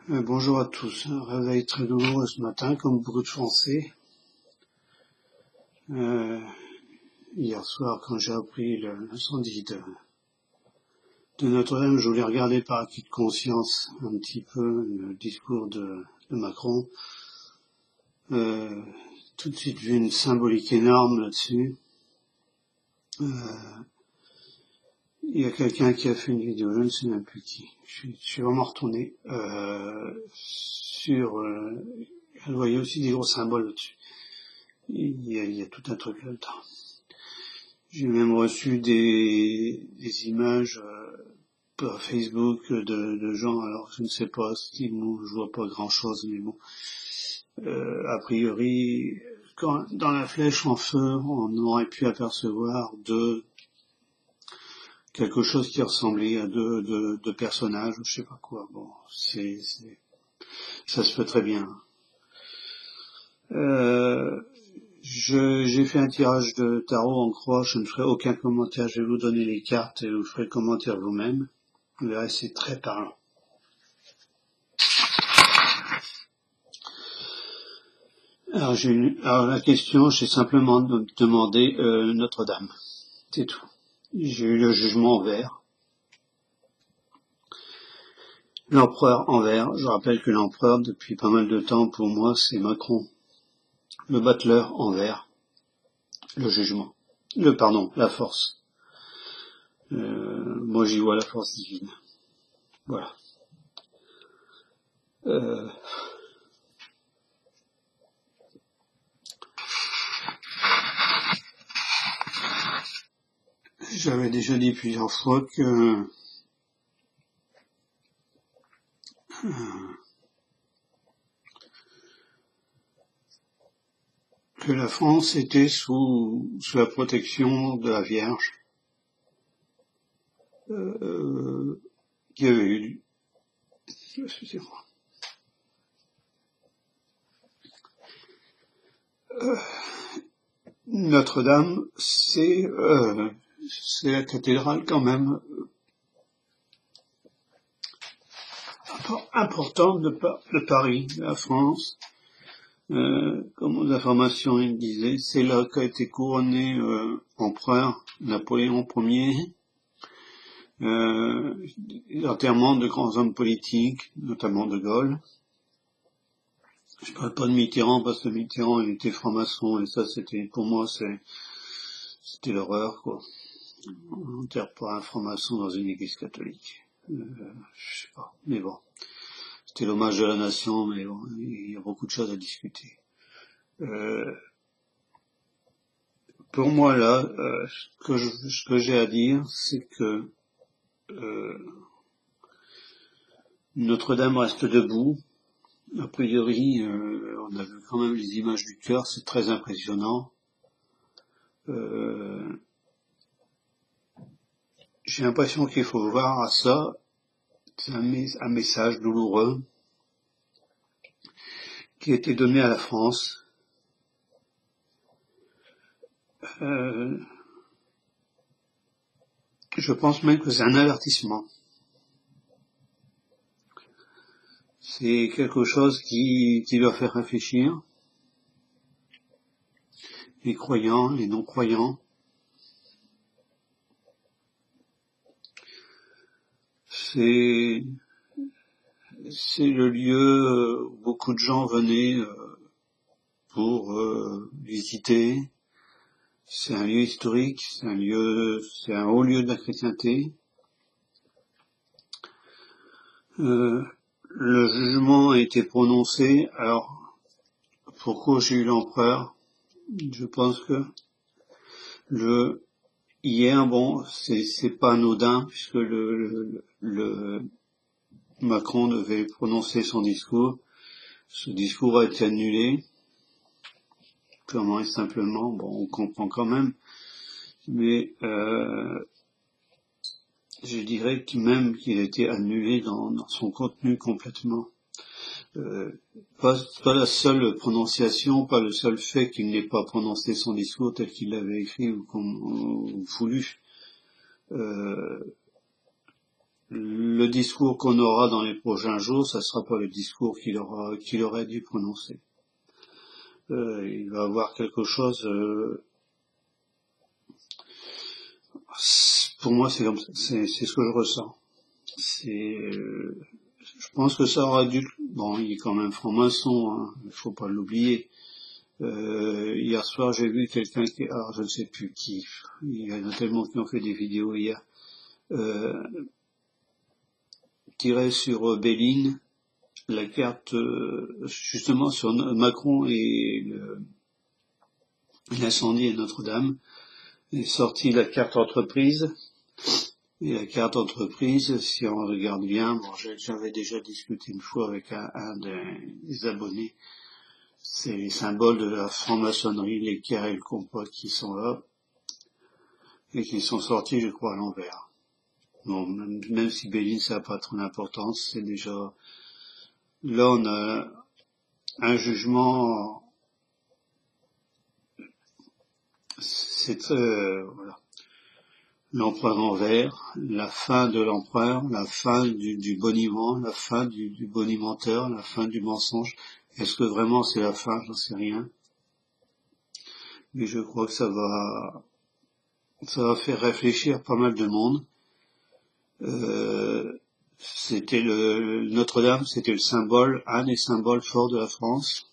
Bonjour à tous. Un réveil très douloureux ce matin, comme beaucoup de Français. Hier soir, quand j'ai appris l'incendie de Notre-Dame, je voulais regarder par acquis de conscience un petit peu le discours de Macron. Tout de suite vu une symbolique énorme là-dessus. Il y a quelqu'un qui a fait une vidéo, je ne sais même plus qui. Je suis vraiment retourné sur. Elle voyait aussi des gros symboles là-dessus. Il y a tout un truc là-dedans. J'ai même reçu des images par Facebook de gens, alors je ne sais pas si je vois pas grand-chose, mais bon. A priori, dans la flèche en feu, on aurait pu apercevoir quelque chose qui ressemblait à deux personnages, je sais pas quoi. Bon, ça se fait très bien. J'ai fait un tirage de tarot en croix, je ne ferai aucun commentaire, je vais vous donner les cartes et vous ferez le commentaire vous-même. Vous verrez, c'est très parlant. Alors la question, j'ai simplement demandé Notre-Dame. C'est tout. J'ai eu le jugement en vert. L'empereur en vert. Je rappelle que l'empereur, depuis pas mal de temps, pour moi, c'est Macron. Le battleur en vert. Le jugement. La force. Moi, j'y vois la force divine. Voilà. J'avais déjà dit plusieurs fois que la France était sous la protection de la Vierge. Il y avait eu, excusez-moi, Notre-Dame, c'est la cathédrale quand même importante de Paris, de la France. Comme aux informations il disait, c'est là qu'a été couronné empereur Napoléon Ier. L'enterrement de grands hommes politiques, notamment de Gaulle. Je parle pas de Mitterrand parce que Mitterrand il était franc-maçon et ça pour moi c'était l'horreur quoi. On enterre pas un franc-maçon dans une église catholique. Je sais pas, mais bon. C'était l'hommage de la nation, mais bon, il y a beaucoup de choses à discuter. Pour moi là, ce que j'ai à dire, c'est que Notre-Dame reste debout. A priori, on a vu quand même les images du chœur, c'est très impressionnant. J'ai l'impression qu'il faut voir à ça, c'est un message douloureux qui a été donné à la France. Je pense même que c'est un avertissement. C'est quelque chose qui doit faire réfléchir les croyants, les non-croyants. C'est le lieu où beaucoup de gens venaient pour visiter. C'est un lieu historique, c'est un haut lieu de la chrétienté. Le jugement a été prononcé. Alors, pourquoi j'ai eu l'empereur? Je pense que hier, bon, c'est pas anodin puisque le Macron devait prononcer son discours. Ce discours a été annulé, purement et simplement. Bon, on comprend quand même, mais je dirais qu'il a été annulé dans son contenu complètement. Pas la seule prononciation, pas le seul fait qu'il n'ait pas prononcé son discours tel qu'il l'avait écrit ou voulu. le discours qu'on aura dans les prochains jours, ça sera pas le discours qu'il aurait dû prononcer. Il va avoir quelque chose. Pour moi, c'est comme ça. C'est ce que je ressens. Je pense que ça aurait dû. Bon, il est quand même franc-maçon, hein, il faut pas l'oublier. Hier soir, j'ai vu quelqu'un alors je ne sais plus qui. Il y en a tellement qui ont fait des vidéos hier. Tirait sur Béline la carte justement sur Macron et l'incendie à Notre-Dame. Est sorti la carte entreprise. Et la carte entreprise, si on regarde bien, bon, j'avais déjà discuté une fois avec un des abonnés, c'est les symboles de la franc-maçonnerie, l'équerre et le compas qui sont là, et qui sont sortis, je crois, à l'envers. Bon, même si Béline, ça n'a pas trop d'importance, c'est déjà... Là, on a un jugement... C'est très... voilà. L'empereur en vert, la fin de l'empereur, la fin du boniment, la fin du bonimenteur, la fin du mensonge. Est-ce que vraiment c'est la fin? J'en sais rien. Mais je crois que ça va faire réfléchir pas mal de monde. C'était Notre-Dame, c'était le symbole, un des symboles forts de la France.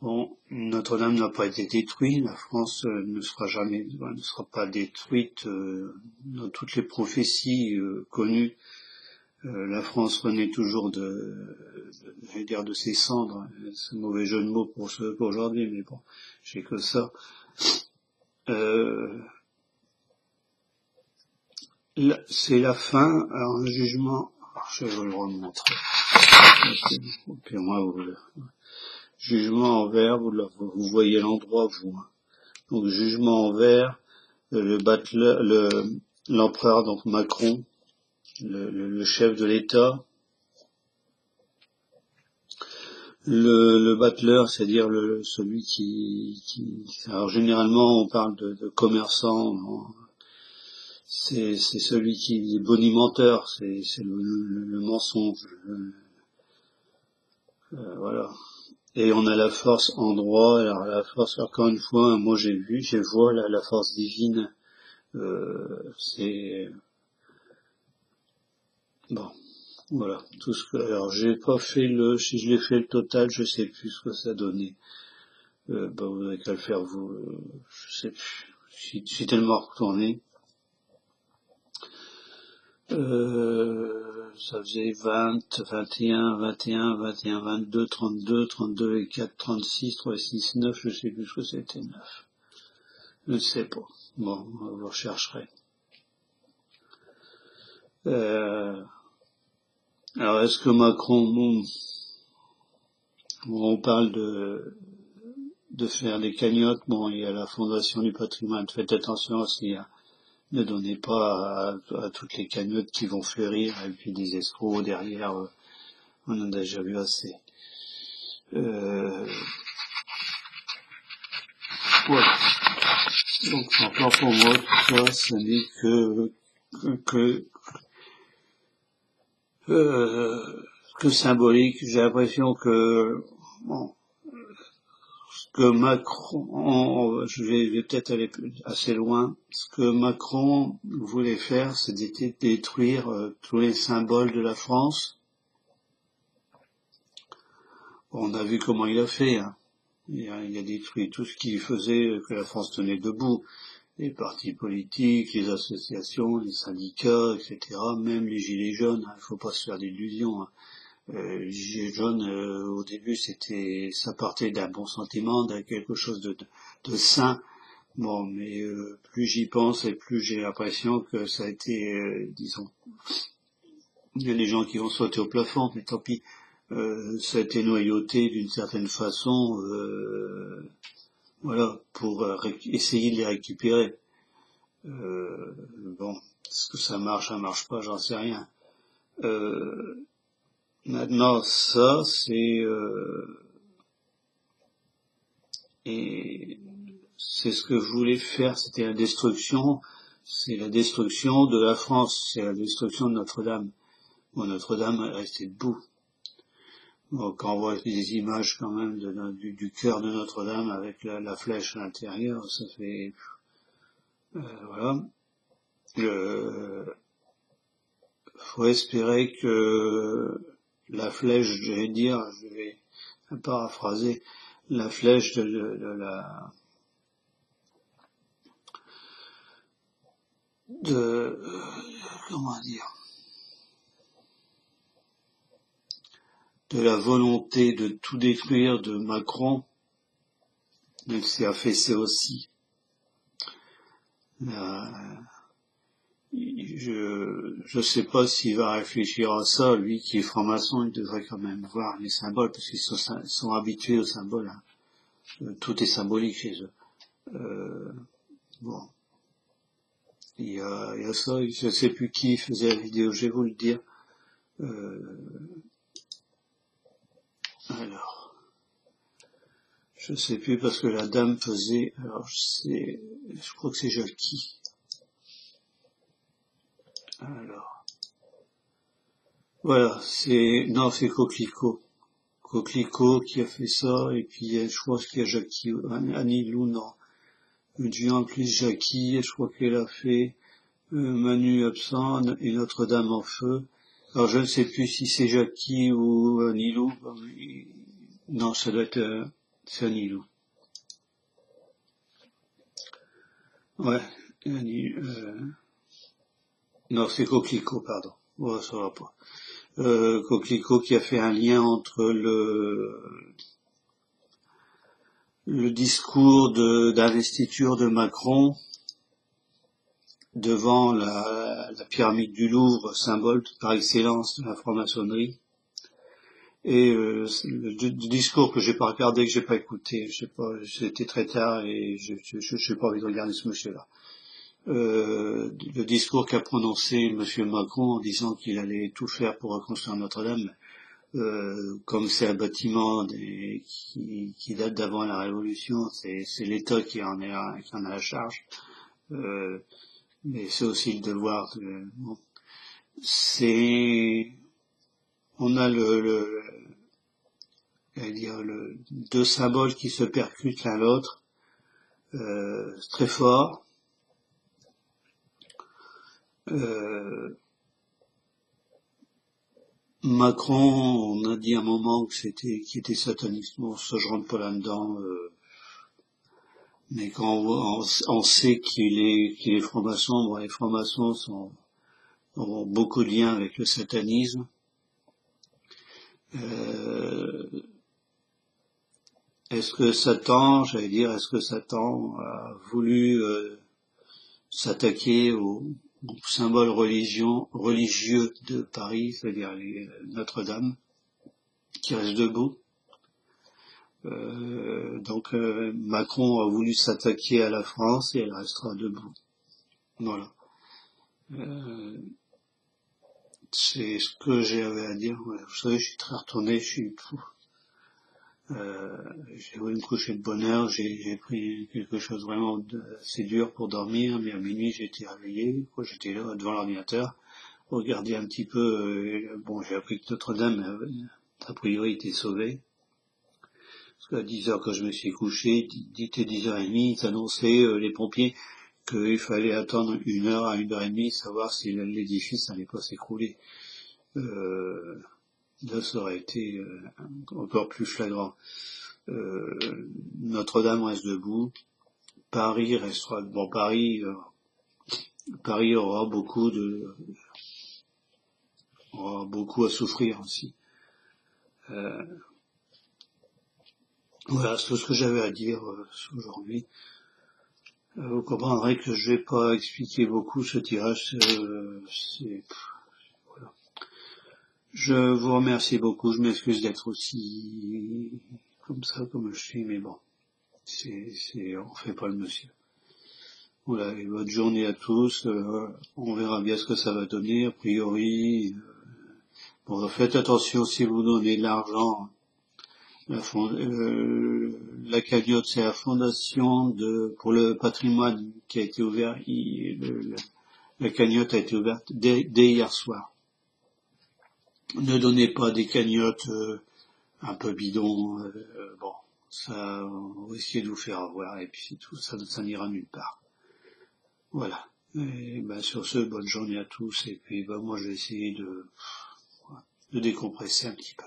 Bon, Notre-Dame n'a pas été détruite, la France ne sera pas détruite dans toutes les prophéties connues. La France renaît toujours de ses cendres. C'est un mauvais jeu de mots pour aujourd'hui, mais bon, j'ai que ça. C'est la fin, alors un jugement, je vais le remontrer. Puis moi, jugement en vert, vous voyez l'endroit, vous. Donc, jugement en vert, l'empereur, donc Macron, le chef de l'État, le battleur, c'est-à-dire celui qui, alors généralement on parle de commerçant, c'est celui qui est bonimenteur, c'est le mensonge, voilà. Et on a la force en droit. Alors la force, encore une fois, moi je vois la force divine. C'est bon, voilà. Tout ce que, alors j'ai pas fait si je l'ai fait le total, je sais plus ce que ça donnait. Vous n'avez qu'à le faire vous. Je sais plus. Je suis tellement retourné. Ça faisait 20, 21, 21, 21, 22, 32, 32 et 4, 36, 3 et 6, 9, je sais plus ce que c'était, 9. Je ne sais pas. Bon, vous rechercherez. Alors, est-ce que Macron, on parle de faire des cagnottes, bon, il y a la Fondation du patrimoine, faites attention aussi, hein. Ne donnez pas à toutes les cagnottes qui vont fleurir, et puis des escrocs derrière, on en a déjà vu assez. Voilà. Donc, encore pour moi, tout ça, ce n'est que symbolique. J'ai l'impression que, bon, que Macron, je vais peut-être aller assez loin, ce que Macron voulait faire, c'était détruire tous les symboles de la France. Bon, on a vu comment il a fait, hein. Il a détruit tout ce qui faisait que la France tenait debout. Les partis politiques, les associations, les syndicats, etc. Même les gilets jaunes, il ne faut pas se faire d'illusions, hein. Les gilets jaunes, au début, ça partait d'un bon sentiment, d'un quelque chose de sain. Bon, mais plus j'y pense et plus j'ai l'impression que ça a été, disons, il y a des gens qui vont sauter au plafond, mais tant pis. Ça a été noyauté d'une certaine façon, voilà, pour essayer de les récupérer. Bon, est-ce que ça marche pas, j'en sais rien. Maintenant, ça, et c'est ce que je voulais faire, c'était la destruction. c'est la destruction de la France, c'est la destruction de Notre-Dame. Bon, Notre-Dame est restée debout. Bon, quand on voit des images quand même du cœur de Notre-Dame avec la flèche à l'intérieur, ça fait... voilà. Faut espérer que la flèche, je vais paraphraser, la flèche comment dire, de la volonté de tout détruire de Macron, même si affaissé aussi. Je sais pas s'il va réfléchir à ça, lui qui est franc-maçon, il devrait quand même voir les symboles, parce qu'ils sont habitués aux symboles, hein. Tout est symbolique chez eux. Bon. Il y a ça, je sais plus qui faisait la vidéo, je vais vous le dire. Alors, je sais plus parce que la dame faisait, alors je crois que c'est Jackie. Alors, voilà, c'est Coquelicot. Coquelicot qui a fait ça, et puis je crois qu'il y a Jackie, Annie Lou, non. Dieu en plus Jackie, je crois qu'elle a fait Manu absent et Notre-Dame en feu. Alors je ne sais plus si c'est Jackie ou Annie Lou. Non, ça doit être c'est Annie Lou. Ouais, non, c'est Coquelicot, pardon. Ouais, ça va pas. Coquelicot qui a fait un lien entre le discours d'investiture de Macron devant la pyramide du Louvre, symbole par excellence de la franc-maçonnerie, et le discours que j'ai pas regardé, que j'ai pas écouté, je sais pas, c'était très tard et je n'ai pas envie de regarder ce monsieur-là. Le discours qu'a prononcé monsieur Macron en disant qu'il allait tout faire pour reconstruire Notre-Dame, comme c'est un bâtiment qui date d'avant la Révolution, c'est l'État qui en a la charge, mais c'est aussi le devoir. Bon. On a deux symboles qui se percutent l'un l'autre, très fort. Macron, on a dit à un moment qu'il était sataniste. Bon, ça je rentre pas là-dedans. Mais quand on sait qu'il est franc-maçon, bon, les francs-maçons ont beaucoup de liens avec le satanisme. Est-ce que Satan a voulu s'attaquer au symbole religieux de Paris, c'est-à-dire Notre-Dame, qui reste debout? Donc Macron a voulu s'attaquer à la France et elle restera debout. Voilà. C'est ce que j'avais à dire. Ouais, vous savez, je suis très retourné, j'ai voulu me coucher de bonne heure, j'ai pris quelque chose vraiment assez dur pour dormir, mais à minuit j'ai été réveillé, j'étais là devant l'ordinateur, regardé un petit peu, bon j'ai appris que Notre-Dame a priori était sauvée. Parce qu'à 10h quand je me suis couché, 10h30, ils annonçaient, les pompiers, qu'il fallait attendre 1h à 1h30, savoir si l'édifice n'allait pas s'écrouler. Là, ça aurait été encore plus flagrant. Notre-Dame reste debout. Paris restera... Bon, Paris aura beaucoup à souffrir aussi. Voilà, c'est tout ce que j'avais à dire aujourd'hui. Vous comprendrez que je vais pas expliquer beaucoup ce tirage. Voilà. Je vous remercie beaucoup. Je m'excuse d'être aussi comme ça, comme je suis, mais bon, on fait pas le monsieur. Voilà, et bonne journée à tous. On verra bien ce que ça va donner. A priori, bon, faites attention si vous donnez de l'argent La cagnotte, c'est la fondation pour le patrimoine qui a été ouvert. La cagnotte a été ouverte dès hier soir. Ne donnez pas des cagnottes un peu bidons. Bon, ça, on risque de vous faire avoir et puis c'est tout. Ça n'ira nulle part. Voilà. Et ben sur ce, bonne journée à tous. Et puis ben moi, je vais essayer de décompresser un petit peu.